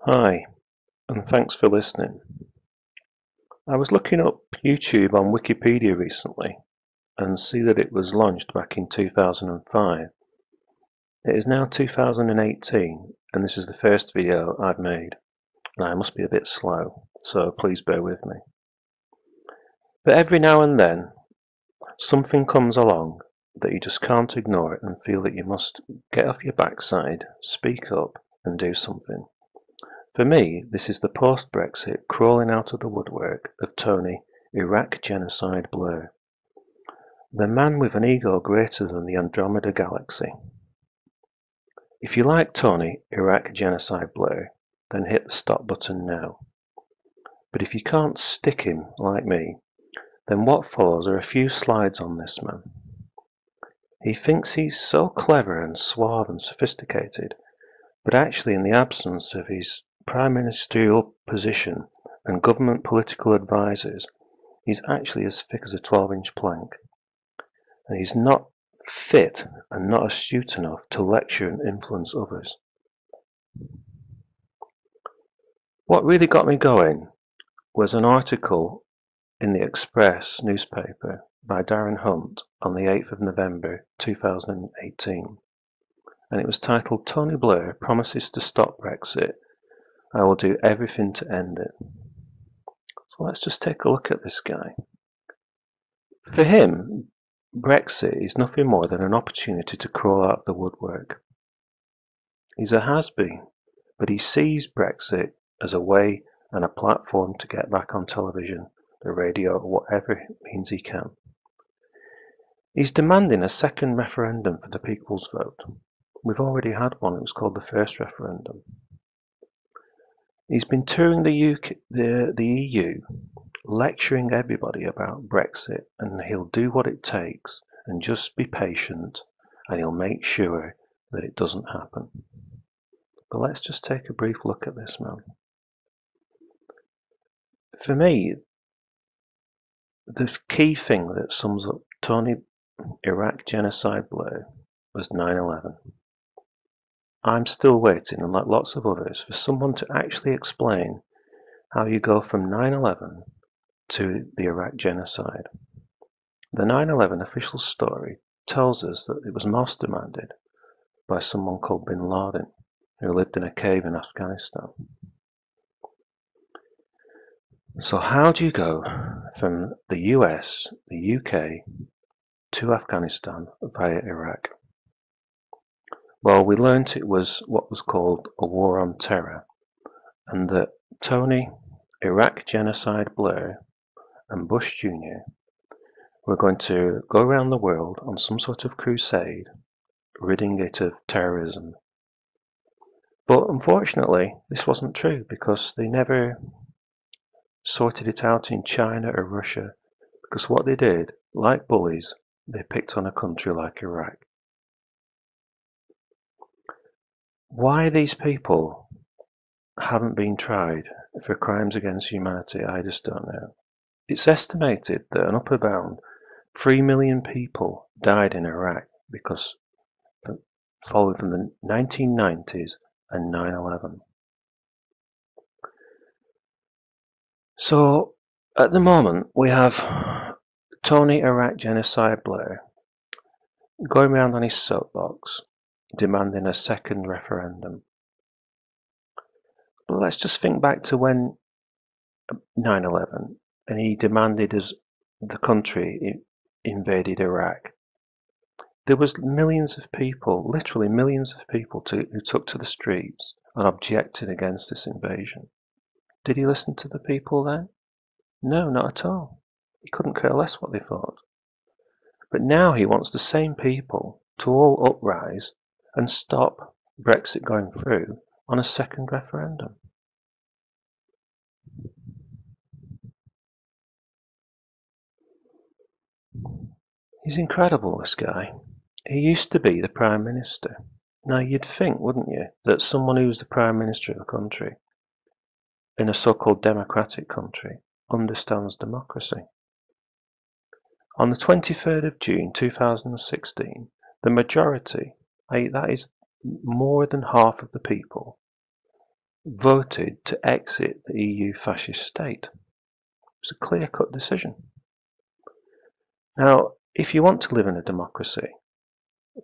Hi, and thanks for listening. I was looking up YouTube on Wikipedia recently and see that it was launched back in 2005. It is now 2018 and this is the first video I've made. And I must be a bit slow, so please bear with me. But every now and then something comes along that you just can't ignore it and feel that you must get off your backside, speak up and do something. For me, this is the post-Brexit crawling out of the woodwork of Tony Iraq Genocide Blair, the man with an ego greater than the Andromeda Galaxy. If you like Tony Iraq Genocide Blair, then hit the stop button now. But if you can't stick him like me, then what follows are a few slides on this man. He thinks he's so clever and suave and sophisticated, but actually in the absence of his prime ministerial position and government political advisors, he's actually as thick as a 12-inch plank. And he's not fit and not astute enough to lecture and influence others. What really got me going was an article in the Express newspaper by Darren Hunt on the 8th of November 2018. And it was titled "Tony Blair Promises to Stop Brexit. I will do everything to end it." So let's just take a look at this guy. For him, Brexit is nothing more than an opportunity to crawl out of the woodwork. He's a has-been, but he sees Brexit as a way and a platform to get back on television, the radio, or whatever means he can. He's demanding a second referendum for the people's vote. We've already had one. It was called the first referendum. He's been touring the EU, lecturing everybody about Brexit, and he'll do what it takes and just be patient, and he'll make sure that it doesn't happen. But let's just take a brief look at this man. For me, the key thing that sums up Tony Iraq Genocide Blair was 9/11. I'm still waiting, and like lots of others, for someone to actually explain how you go from 9/11 to the Iraq Genocide. The 9/11 official story tells us that it was masterminded by someone called Bin Laden, who lived in a cave in Afghanistan. So how do you go from the US, the UK, to Afghanistan via Iraq? Well, we learnt it was what was called a war on terror, and that Tony Iraq Genocide Blair and Bush Jr. were going to go around the world on some sort of crusade, ridding it of terrorism. But unfortunately, this wasn't true, because they never sorted it out in China or Russia, because what they did, like bullies, they picked on a country like Iraq. Why these people haven't been tried for crimes against humanity, I just don't know. It's estimated that an upper bound 3 million people died in Iraq because following from the 1990s and 9/11. So at the moment we have Tony Iraq Genocide Blair going around on his soapbox demanding a second referendum. But let's just think back to when 9/11 and he demanded as the country invaded Iraq. There was millions of people, literally millions of people who took to the streets and objected against this invasion. Did he listen to the people then? No, not at all. He couldn't care less what they thought. But now he wants the same people to all uprise and stop Brexit going through on a second referendum. He's incredible, this guy. He used to be the Prime Minister. Now you'd think, wouldn't you, that someone who's the Prime Minister of a country, in a so-called democratic country, understands democracy. On the 23rd of June 2016, the majority, that is more than half of the people, voted to exit the EU fascist state. It's a clear-cut decision. Now, if you want to live in a democracy,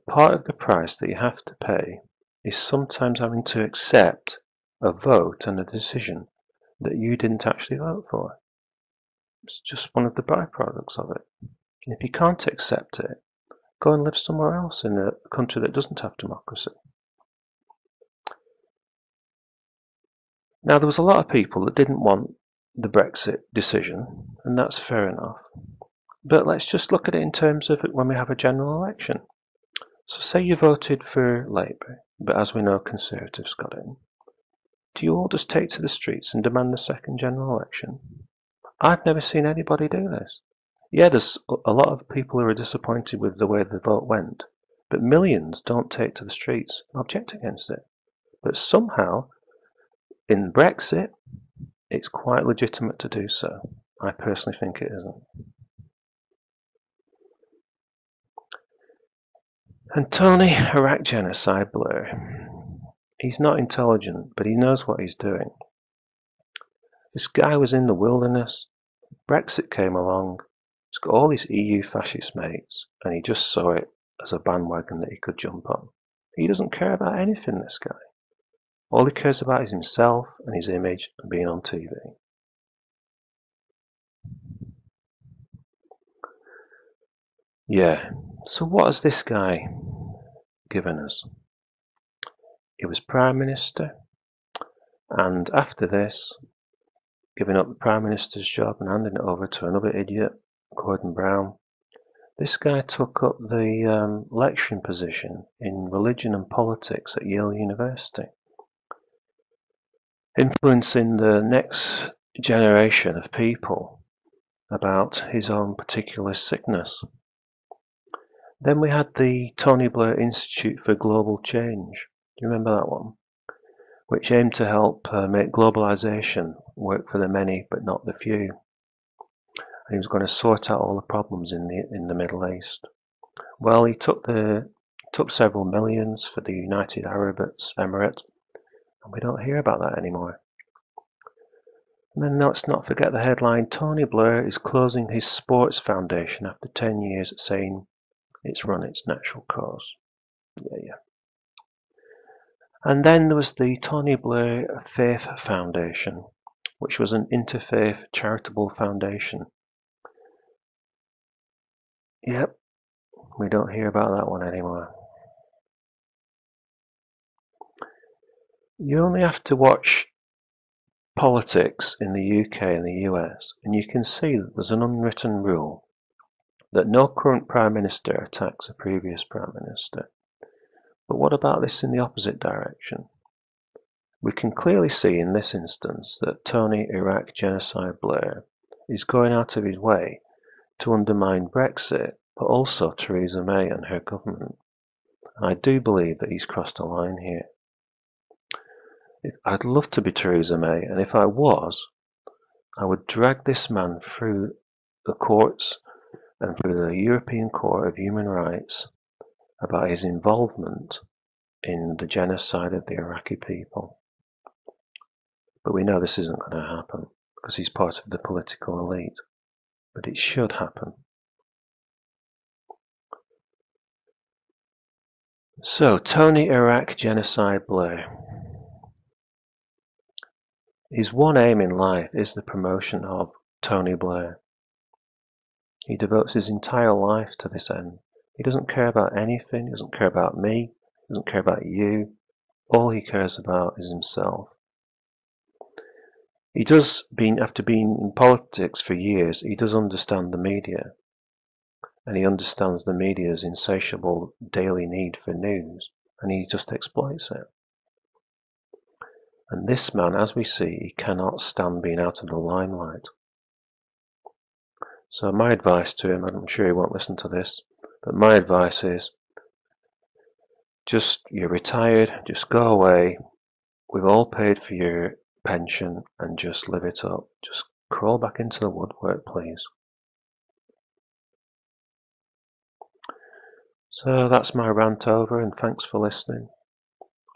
part of the price that you have to pay is sometimes having to accept a vote and a decision that you didn't actually vote for. It's just one of the byproducts of it. And if you can't accept it, go and live somewhere else in a country that doesn't have democracy. Now, there was a lot of people that didn't want the Brexit decision, and that's fair enough. But let's just look at it in terms of when we have a general election. So say you voted for Labour, but as we know, Conservatives got in. Do you all just take to the streets and demand the second general election? I've never seen anybody do this. Yeah, there's a lot of people who are disappointed with the way the vote went, but millions don't take to the streets and object against it. But somehow, in Brexit, it's quite legitimate to do so. I personally think it isn't. And Tony, Iraq genocide Blair. He's not intelligent, but he knows what he's doing. This guy was in the wilderness. Brexit came along. He's got all these EU fascist mates, and he just saw it as a bandwagon that he could jump on. He doesn't care about anything, this guy. All he cares about is himself and his image and being on TV. Yeah, so what has this guy given us? He was Prime Minister, and after this, giving up the Prime Minister's job and handing it over to another idiot, Gordon Brown, this guy took up the lecturing position in religion and politics at Yale University, influencing the next generation of people about his own particular sickness. Then we had the Tony Blair Institute for Global Change. Do you remember that one? Which aimed to help make globalization work for the many but not the few. And he was going to sort out all the problems in the Middle East. Well, he took several millions for the United Arab Emirates, and we don't hear about that anymore. And then let's not forget the headline: Tony Blair is closing his sports foundation after 10 years, saying it's run its natural course. Yeah. And then there was the Tony Blair Faith Foundation, which was an interfaith charitable foundation. Yep, we don't hear about that one anymore. You only have to watch politics in the UK and the US, and you can see that there's an unwritten rule that no current Prime Minister attacks a previous Prime Minister. But what about this in the opposite direction? We can clearly see in this instance that Tony Iraq Genocide Blair is going out of his way to undermine Brexit, but also Theresa May and her government. And I do believe that he's crossed a line here. I'd love to be Theresa May, and if I was, I would drag this man through the courts and through the European Court of Human Rights about his involvement in the genocide of the Iraqi people. But we know this isn't going to happen because he's part of the political elite. But it should happen. So, Tony Iraq Genocide Blair. His one aim in life is the promotion of Tony Blair. He devotes his entire life to this end. He doesn't care about anything, he doesn't care about me, he doesn't care about you. All he cares about is himself. He does, after being in politics for years, he does understand the media. And he understands the media's insatiable daily need for news, and he just exploits it. And this man, as we see, he cannot stand being out of the limelight. So my advice to him, and I'm sure he won't listen to this, but my advice is, you're retired, just go away. We've all paid for your pension, and just live it up. Just crawl back into the woodwork, please. So that's my rant over, and thanks for listening.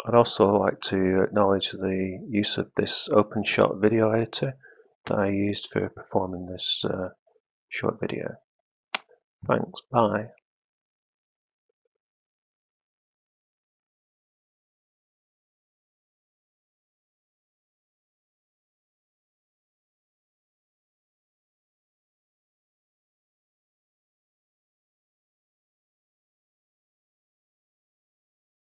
I'd also like to acknowledge the use of this OpenShot video editor that I used for performing this short video. Thanks, bye.